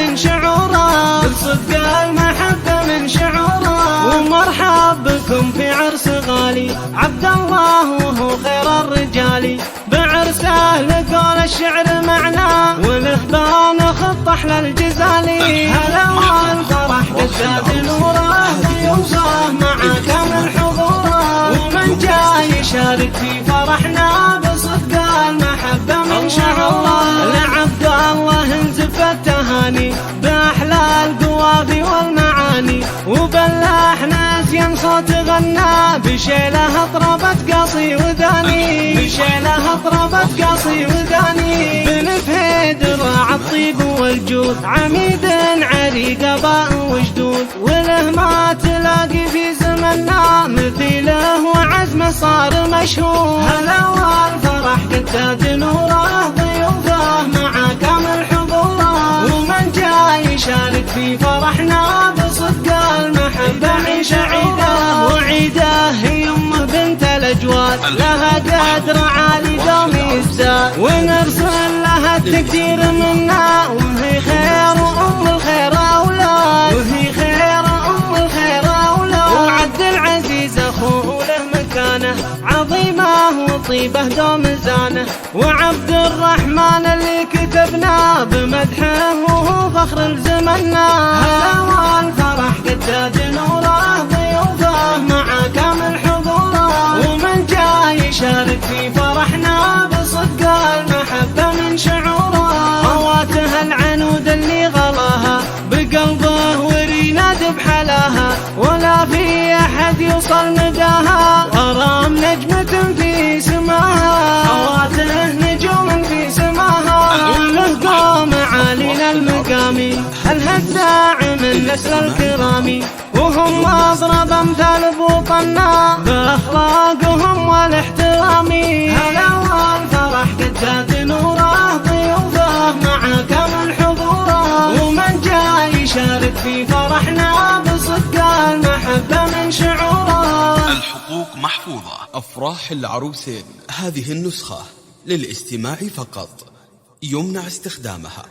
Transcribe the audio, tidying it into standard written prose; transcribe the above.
من شعوره، بصدق المحبة من شعوره. ومرحب بكم في عرس غالي عبد الله وهو خير الرجال، بعرسه لقول الشعر معناه ولهبان خط احلى الجزالي. هلا والفرح قد زاد نوره، ضيوفه مع كامل حضوره، ومن جاي يشارك في فرحنا بصدق المحبة من شعوره. لعبد الله انزف التهاني باحلى القوافي والمعاني، وباللحن ازين صوت غنى بشيله اطربت قصي وذاني، بشيله اطربت قصي وذاني. بن فهيد راعى الطيب والجود، عميد عريق اباء وجدود، وله ما تلاقي في زمننا مثيله وعزمه صار مشهور. هلا والفرح قد زاد نوره، ضيوفه مع كامل حضوره، ومن جاي يشارك في فرحنا بصدق المحبة عيش عيده. وعيده هي امه بنت الاجواد، لها قدر عالي دوم يزداد، ونرسل لها التقدير منا، وهي خير وام الخير اولاد، وهي خير ام الخير اولاد. وعبد العزيز اخوه له مكانه عظيمه وطيبه دوم زانه، وعبد الرحمن اللي كتبنا بمدحه وهو فخر لزمنا. هلا والفرح قد زاد نوره، ضيوفه مع كامل حضوره، ومن جاي يشارك في فرحنا بصدق المحبة من شعوره. خواته العنود اللي غلاها بقلبه وريناد بحلاها، ولا في احد يوصل نداها، غرام نجمة في سماها، خواته نجوم في سماها. وله قوم عالين المقامي الهزاع من نسل الكرامي، وهم اضرب امثال بوطنا باخلاقهم والاحترامي. هلا والفرح قد زاد نوره، ضيوفه مع كامل حضوره، ومن جاي يشارك في فرحنا بصدق المحبة من شعوره. الحقوق محفوظة. أفراح العروسين هذه النسخة للاستماع فقط، يمنع استخدامها.